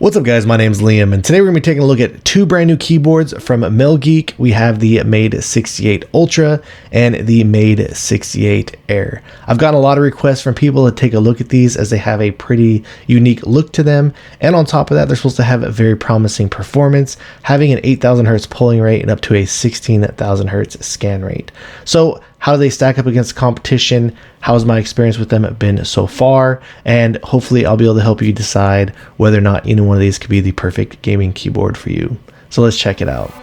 What's up guys, my name's Liam and today we're going to be taking a look at two brand new keyboards from Melgeek. We have the Made68 Ultra and the Made68 Air. I've gotten a lot of requests from people to take a look at these as they have a pretty unique look to them, and on top of that they're supposed to have a very promising performance, having an 8,000 hertz polling rate and up to a 16,000 hertz scan rate. So how do they stack up against competition? How's my experience with them been so far? And hopefully I'll be able to help you decide whether or not any one of these could be the perfect gaming keyboard for you. So let's check it out.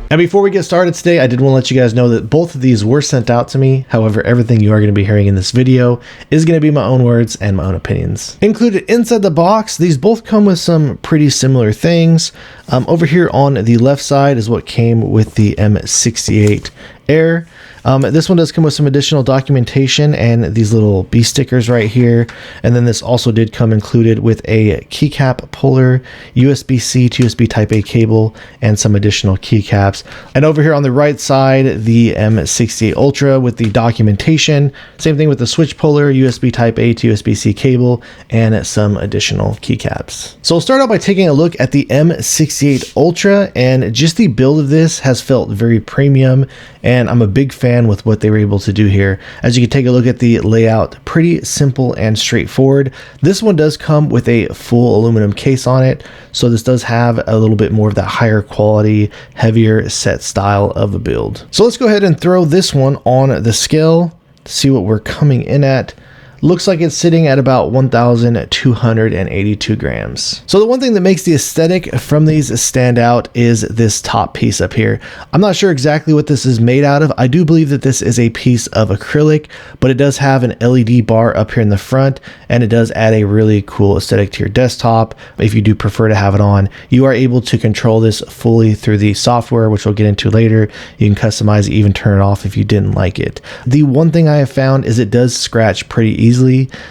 And before we get started today, I did want to let you guys know that both of these were sent out to me. However, everything you are going to be hearing in this video is going to be my own words and my own opinions. Included inside the box, these both come with some pretty similar things. Over here on the left side is what came with the Made68 Air. This one does come with some additional documentation and these little B stickers right here. And then this also did come included with a keycap puller, USB-C to USB Type A cable, and some additional keycaps. And over here on the right side, the Made68 Ultra with the documentation. Same thing with the switch puller, USB Type A to USB-C cable, and some additional keycaps. So we'll start out by taking a look at the Made68 Ultra, and just the build of this has felt very premium, and I'm a big fan with what they were able to do here. As you can take a look at the layout, pretty simple and straightforward. This one does come with a full aluminum case on it, so this does have a little bit more of that higher quality, heavier set style of a build. So let's go ahead and throw this one on the scale to see what we're coming in at. Looks like it's sitting at about 1,282 grams. So the one thing that makes the aesthetic from these stand out is this top piece up here. I'm not sure exactly what this is made out of. I do believe that this is a piece of acrylic, but it does have an LED bar up here in the front, and it does add a really cool aesthetic to your desktop. If you do prefer to have it on, you are able to control this fully through the software, which we'll get into later. You can customize it, even turn it off if you didn't like it. The one thing I have found is it does scratch pretty easily,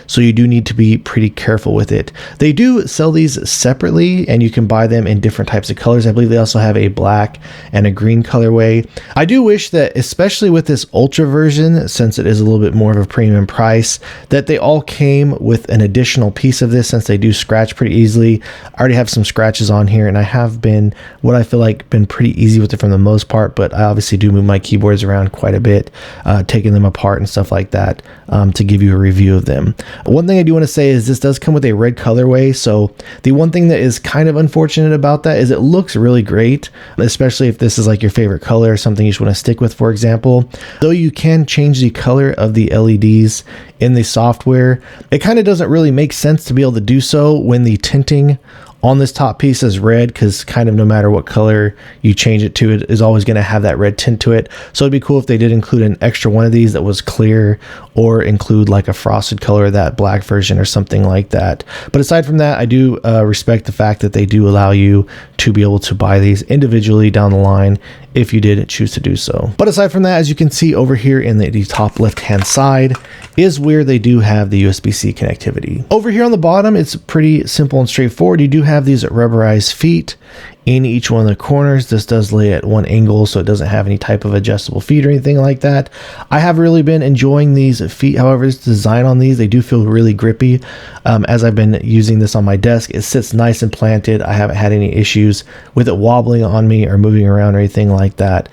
so you do need to be pretty careful with it. They do sell these separately and you can buy them in different types of colors. I believe they also have a black and a green colorway. I do wish that, especially with this Ultra version, since it is a little bit more of a premium price, that they all came with an additional piece of this, since they do scratch pretty easily. I already have some scratches on here and I have been, what I feel like, been pretty easy with it for the most part, but I obviously do move my keyboards around quite a bit, taking them apart and stuff like that, to give you a review of them. One thing I do want to say is this does come with a red colorway, so the one thing that is kind of unfortunate about that is it looks really great, especially if this is like your favorite color or something you just want to stick with, for example. Though you can change the color of the LEDs in the software, it kind of doesn't really make sense to be able to do so when the tinting on this top piece is red, because kind of no matter what color you change it to, it is always going to have that red tint to it. So it'd be cool if they did include an extra one of these that was clear, or include like a frosted color, that black version or something like that. But aside from that, I do respect the fact that they do allow you to be able to buy these individually down the line if you did choose to do so. But aside from that, as you can see over here in the top left hand side is where they do have the USB-C connectivity. Over here on the bottom, it's pretty simple and straightforward. You do have these rubberized feet in each one of the corners. This does lay at one angle, so it doesn't have any type of adjustable feet or anything like that. I have really been enjoying these feet. However, this design on these, they do feel really grippy. As I've been using this on my desk, it sits nice and planted. I haven't had any issues with it wobbling on me or moving around or anything like that.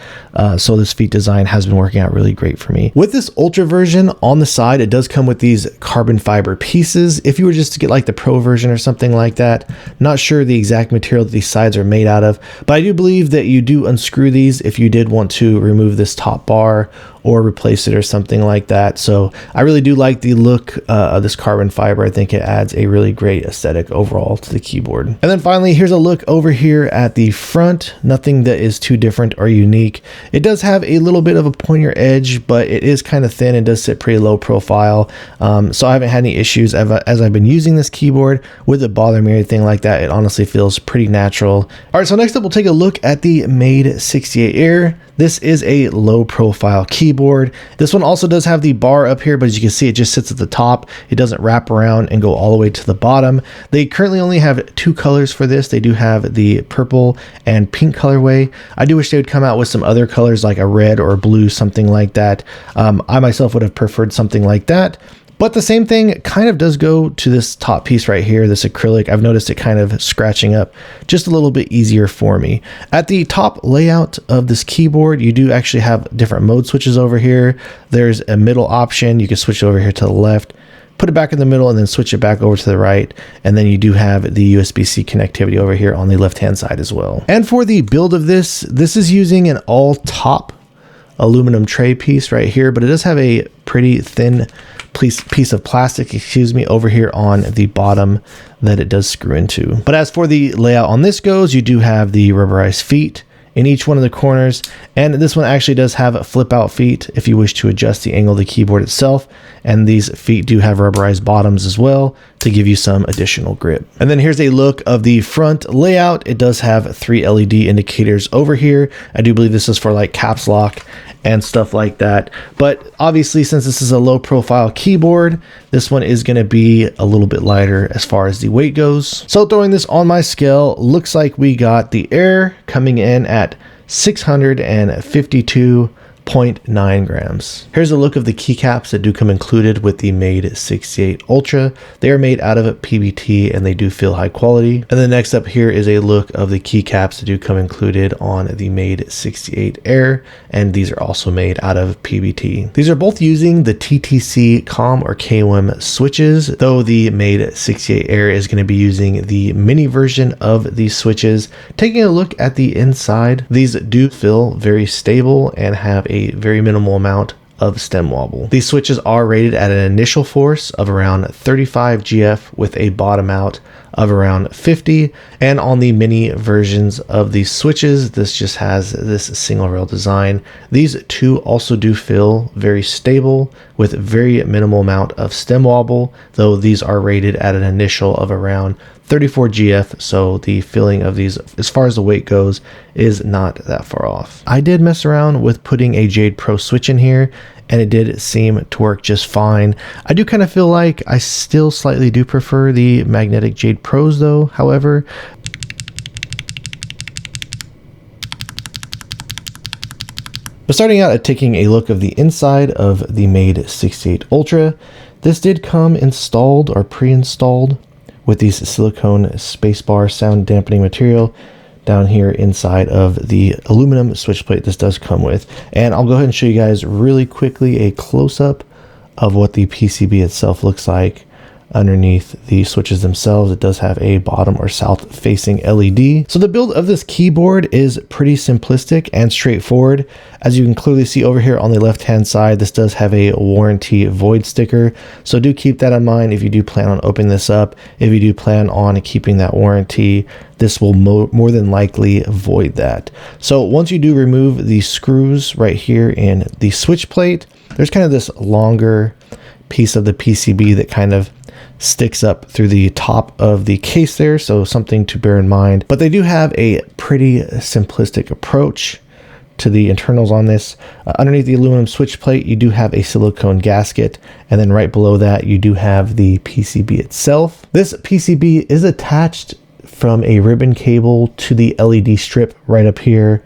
So this feet design has been working out really great for me. With this Ultra version on the side, it does come with these carbon fiber pieces. If you were just to get like the Pro version or something like that, not sure the exact material that these sides are made out of, but I do believe that you do unscrew these if you did want to remove this top bar or replace it or something like that. So I really do like the look of this carbon fiber. I think it adds a really great aesthetic overall to the keyboard. And then finally, here's a look over here at the front. Nothing that is too different or unique. It does have a little bit of a pointer edge, but it is kind of thin and does sit pretty low profile. So I haven't had any issues as I've been using this keyboard with it bothering me or anything like that. It honestly feels pretty natural. All right, so next up we'll take a look at the Made68 Air. This is a low profile keyboard. This one also does have the bar up here, but as you can see, it just sits at the top. It doesn't wrap around and go all the way to the bottom. They currently only have 2 colors for this. They do have the purple and pink colorway. I do wish they would come out with some other colors like a red or a blue, something like that. I myself would have preferred something like that. But the same thing kind of does go to this top piece right here, this acrylic. I've noticed it kind of scratching up just a little bit easier for me. At the top layout of this keyboard, you do actually have different mode switches over here. There's a middle option. You can switch over here to the left, put it back in the middle, and then switch it back over to the right. And then you do have the USB-C connectivity over here on the left-hand side as well. And for the build of this is using an all top aluminum tray piece right here, but it does have a pretty thin piece of plastic, over here on the bottom that it does screw into. But as for the layout on this goes, you do have the rubberized feet in each one of the corners, and this one actually does have flip out feet if you wish to adjust the angle of the keyboard itself, and these feet do have rubberized bottoms as well to give you some additional grip. And then here's a look of the front layout. It does have 3 LED indicators over here. I do believe this is for like caps lock and stuff like that, but obviously since this is a low profile keyboard, this one is going to be a little bit lighter as far as the weight goes. So throwing this on my scale, looks like we got the Air coming in at 652.9 grams. Here's a look of the keycaps that do come included with the Made68 Ultra. They are made out of PBT and they do feel high quality. And then next up here is a look of the keycaps that do come included on the Made68 Air, and these are also made out of PBT. These are both using the TTC COM or KOM switches, though the Made68 Air is going to be using the mini version of these switches. Taking a look at the inside, these do feel very stable and have a very minimal amount of stem wobble. These switches are rated at an initial force of around 35 GF with a bottom out of around 50, and on the mini versions of these switches, this just has this single rail design. These two also do feel very stable with very minimal amount of stem wobble, though these are rated at an initial of around 34 GF, so the feeling of these as far as the weight goes is not that far off. I did mess around with putting a Jade Pro switch in here, and it did seem to work just fine. I do kind of feel like I still slightly do prefer the magnetic Jade Pros though, however. But starting out at taking a look of the inside of the Made68 Ultra, this did come installed or pre-installed with these silicone spacebar sound dampening material down here inside of the aluminum switch plate this does come with. And I'll go ahead and show you guys really quickly a close-up of what the PCB itself looks like underneath the switches themselves. It does have a bottom or south facing LED. So the build of this keyboard is pretty simplistic and straightforward. As you can clearly see over here on the left hand side, this does have a warranty void sticker, so do keep that in mind if you do plan on opening this up. If you do plan on keeping that warranty, this will more than likely void that. So once you do remove the screws right here in the switch plate, there's kind of this longer piece of the PCB that kind of sticks up through the top of the case there, so something to bear in mind. But they do have a pretty simplistic approach to the internals on this. Underneath the aluminum switch plate, you do have a silicone gasket, and then right below that you do have the PCB itself. This PCB is attached from a ribbon cable to the LED strip right up here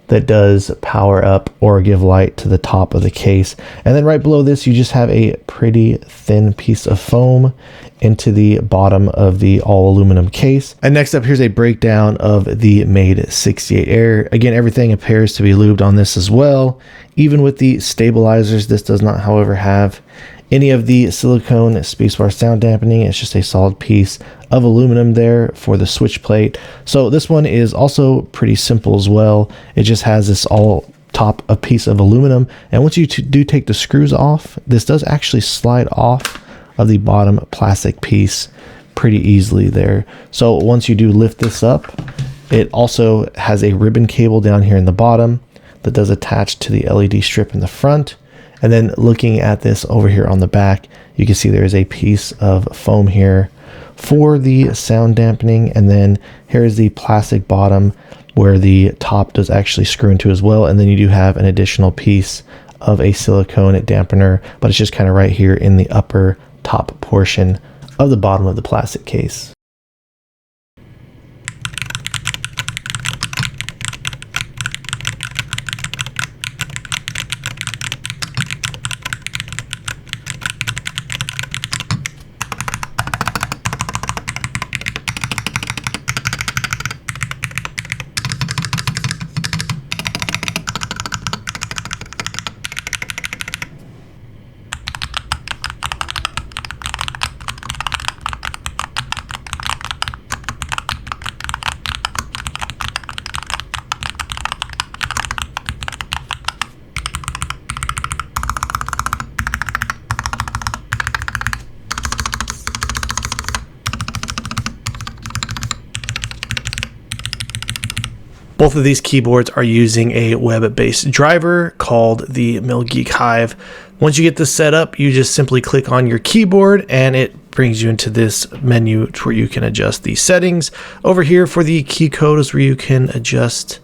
that does power up or give light to the top of the case. And then right below this, you just have a pretty thin piece of foam into the bottom of the all aluminum case. And next up, here's a breakdown of the Made68 Air. Again, everything appears to be lubed on this as well. Even with the stabilizers, this does not, however, have any of the silicone spacebar sound dampening. It's just a solid piece of aluminum there for the switch plate. So this one is also pretty simple as well. It just has this all top a piece of aluminum, and once you do take the screws off, this does actually slide off of the bottom plastic piece pretty easily there. So once you do lift this up, it also has a ribbon cable down here in the bottom that does attach to the LED strip in the front. And then looking at this over here on the back, you can see there is a piece of foam here for the sound dampening, and then here's the plastic bottom where the top does actually screw into as well. And then you do have an additional piece of a silicone dampener, but it's just kind of right here in the upper top portion of the bottom of the plastic case. Both of these keyboards are using a web-based driver called the Melgeek Hive. Once you get this set up, you just simply click on your keyboard and it brings you into this menu where you can adjust the settings. Over here for the key code is where you can adjust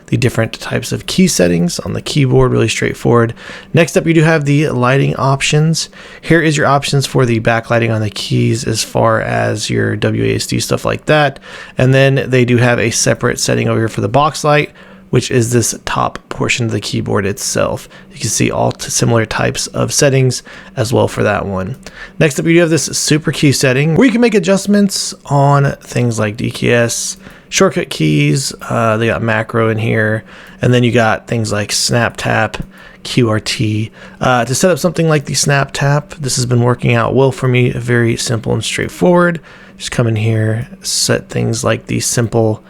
the different types of key settings on the keyboard, really straightforward. Next up, you do have the lighting options. Here is your options for the backlighting on the keys as far as your WASD, stuff like that. And then they do have a separate setting over here for the box light, which is this top portion of the keyboard itself. You can see all similar types of settings as well for that one. Next up, you do have this super key setting where you can make adjustments on things like DKS, shortcut keys. They got macro in here, and then you got things like snap tap, QRT. To set up something like the snap tap, this has been working out well for me. Very simple and straightforward. Just come in here, set things like the simple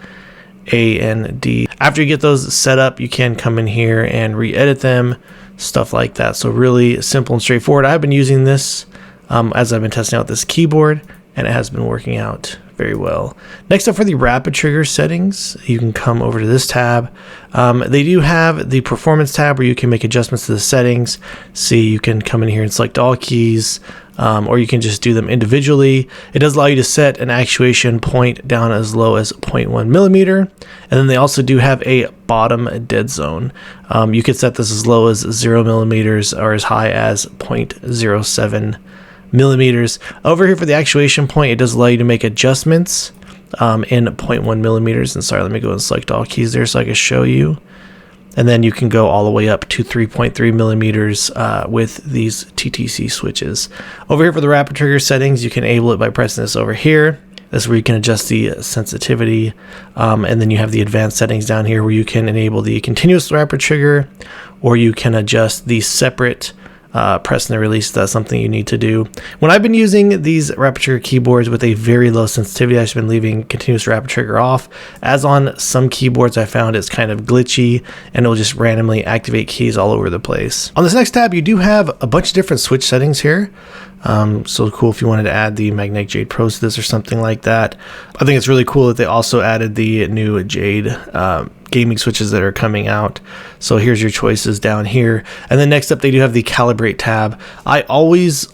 A and D. After you get those set up, you can come in here and re-edit them, stuff like that. So really simple and straightforward. I've been using this as I've been testing out this keyboard, and it has been working out very well. Next up, for the rapid trigger settings, you can come over to this tab. They do have the performance tab where you can make adjustments to the settings. See, you can come in here and select all keys, or you can just do them individually. It does allow you to set an actuation point down as low as 0.1 millimeter. And then they also do have a bottom dead zone. You could set this as low as 0 millimeters or as high as 0.07 millimeters. Over here for the actuation point, it does allow you to make adjustments in 0.1 millimeters. And sorry, let me go and select all keys there so I can show you. And then you can go all the way up to 3.3 millimeters with these TTC switches. Over here for the rapid trigger settings, you can enable it by pressing this over here. This is where you can adjust the sensitivity. And then you have the advanced settings down here where you can enable the continuous rapid trigger, or you can adjust the separate press and release. That's something you need to do. When I've been using these rapid trigger keyboards with a very low sensitivity, I've just been leaving continuous rapid trigger off. As on some keyboards, I found it's kind of glitchy and it'll just randomly activate keys all over the place. On this next tab, you do have a bunch of different switch settings here. So cool if you wanted to add the magnetic jade pros to this or something like that. I think it's really cool that they also added the new jade gaming switches that are coming out. So here's your choices down here. And then next up, they do have the calibrate tab. I always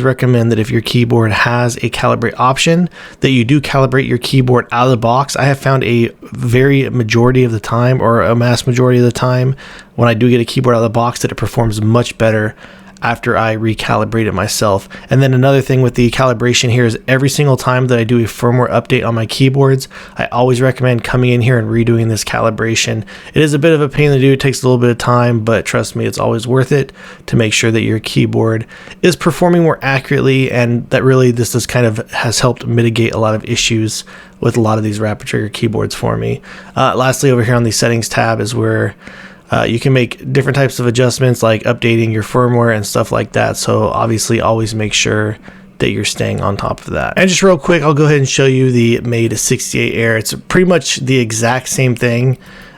recommend that if your keyboard has a calibrate option, that you do calibrate your keyboard out of the box. I have found a very majority of the time, or a mass majority of the time, when I do get a keyboard out of the box, that it performs much better after I recalibrate it myself. And then another thing with the calibration here is every single time that I do a firmware update on my keyboards, I always recommend coming in here and redoing this calibration. It is a bit of a pain to do. It takes a little bit of time, but trust me, it's always worth it to make sure that your keyboard is performing more accurately, and that really this is kind of has helped mitigate a lot of issues with a lot of these rapid trigger keyboards for me. Lastly, over here on the settings tab is where you can make different types of adjustments, like updating your firmware and stuff like that. So obviously always make sure that you're staying on top of that. And just real quick, I'll go ahead and show you the Made68 Air. It's pretty much the exact same thing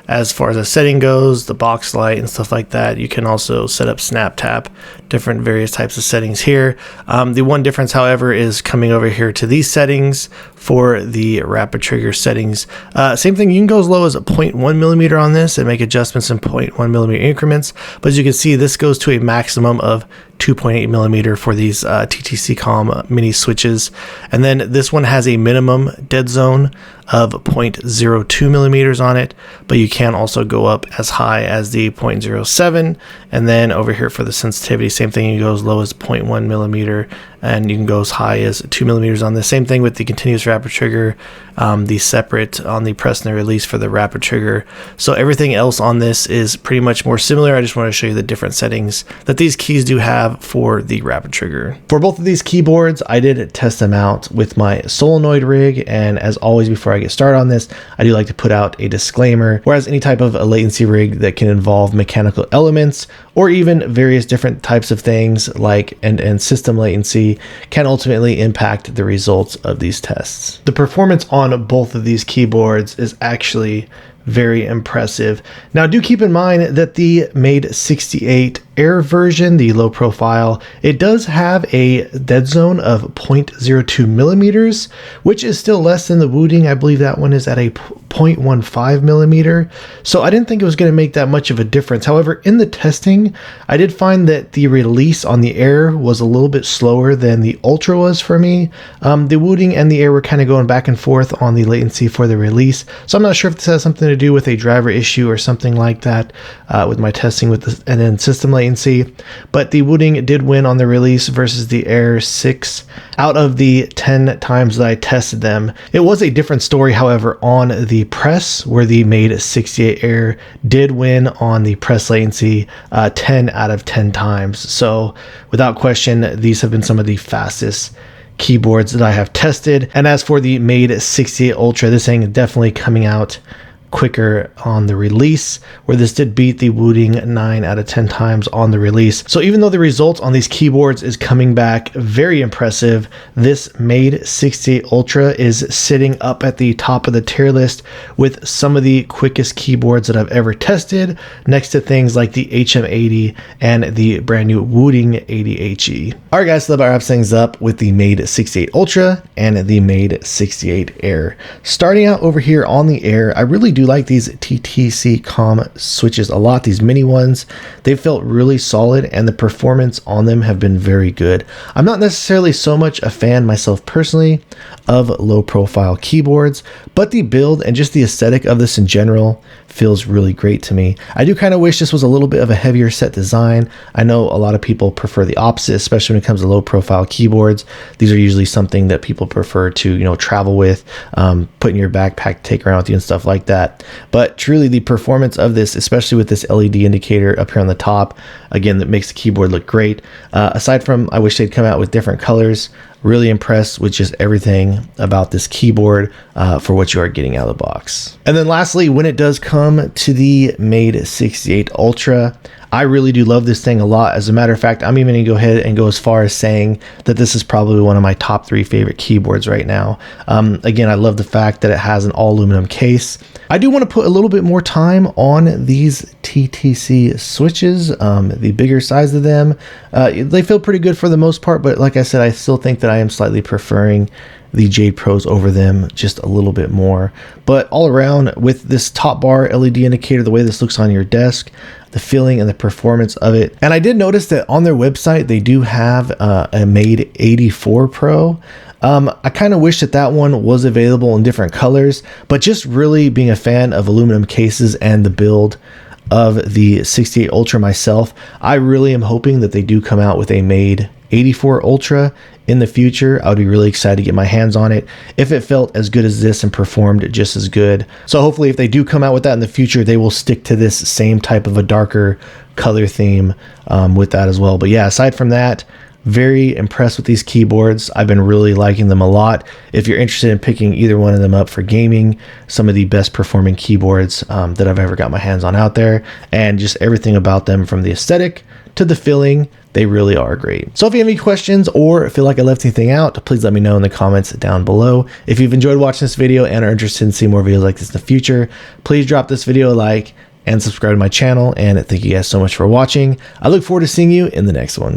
as far as the setting goes, the box light and stuff like that. You can also set up snap tap, different various types of settings here. The one difference, however, is coming over here to these settings for the rapid trigger settings. Same thing, you can go as low as a 0.1 millimeter on this and make adjustments in 0.1 millimeter increments. But as you can see, this goes to a maximum of 2.8 millimeter for these TTC Com mini switches. And then this one has a minimum dead zone of 0.02 millimeters on it, but you can also go up as high as the 0.07. And then over here for the sensitivity, same thing, you go as low as 0.1 millimeter, and you can go as high as 2 millimeters on this. Same thing with the continuous rapid trigger, the separate on the press and the release for the rapid trigger. So everything else on this is pretty much more similar. I just want to show you the different settings that these keys do have for the rapid trigger. For both of these keyboards, I did test them out with my solenoid rig, and as always, before I get started on this, I do like to put out a disclaimer. Whereas any type of a latency rig that can involve mechanical elements or even various different types of things like end-to-end system latency can ultimately impact the results of these tests. The performance on both of these keyboards is actually very impressive. Now, do keep in mind that the Made68 Air version, the low profile, it does have a dead zone of 0.02 millimeters, which is still less than the Wooting. I believe that one is at a 0.15 millimeter. So I didn't think it was going to make that much of a difference. However, in the testing, I did find that the release on the Air was a little bit slower than the Ultra was for me. The Wooting and the Air were kind of going back and forth on the latency for the release. So I'm not sure if this has something to do with a driver issue or something like that with my testing with the end-to-end system latency. But the Wooting did win on the release versus the Air 6 out of the 10 times that I tested them. It was a different story, however, on the press, where the Made68 Air did win on the press latency 10 out of 10 times. So without question, these have been some of the fastest keyboards that I have tested. And as for the Made68 Ultra, this thing is definitely coming out quicker on the release, where this did beat the Wooting 9 out of 10 times on the release. So even though the results on these keyboards is coming back very impressive, this Made68 Ultra is sitting up at the top of the tier list with some of the quickest keyboards that I've ever tested, next to things like the HM80 and the brand new Wooting 80HE. All right, guys, so that about wraps things up with the Made68 Ultra and the Made68 Air. Starting out over here on the Air, I really do like these TTC Com switches a lot. These mini ones, they felt really solid, and the performance on them have been very good. I'm not necessarily so much a fan myself personally of low profile keyboards, but the build and just the aesthetic of this in general feels really great to me. I do kind of wish this was a little bit of a heavier set design. I know a lot of people prefer the opposite, especially when it comes to low profile keyboards. These are usually something that people prefer to, you know, travel with, put in your backpack, take around with you and stuff like that. But truly, the performance of this, especially with this LED indicator up here on the top, again, that makes the keyboard look great. Aside from, I wish they'd come out with different colors. Really impressed with just everything about this keyboard for what you are getting out of the box. And then lastly, when it does come to the Made68 Ultra, I really do love this thing a lot. As a matter of fact, I'm even gonna go ahead and go as far as saying that this is probably one of my top 3 favorite keyboards right now. Again, I love the fact that it has an all aluminum case. I do want to put a little bit more time on these TTC switches, the bigger size of them. They feel pretty good for the most part, but like I said, I still think that I am slightly preferring the Jade Pros over them just a little bit more. But all around, with this top bar LED indicator, the way this looks on your desk, the feeling and the performance of it. And I did notice that on their website, they do have a Made84 Pro. I kind of wish that that one was available in different colors, but just really being a fan of aluminum cases and the build of the 68 Ultra myself, I really am hoping that they do come out with a Made84 Ultra in the future. I would be really excited to get my hands on it if it felt as good as this and performed just as good. So hopefully if they do come out with that in the future, they will stick to this same type of a darker color theme with that as well. But yeah, aside from that, very impressed with these keyboards. I've been really liking them a lot. If you're interested in picking either one of them up for gaming, some of the best performing keyboards that I've ever got my hands on out there, and just everything about them from the aesthetic to the feeling, they really are great. So if you have any questions or feel like I left anything out, please let me know in the comments down below. If you've enjoyed watching this video and are interested in seeing more videos like this in the future, please drop this video a like and subscribe to my channel. And thank you guys so much for watching. I look forward to seeing you in the next one.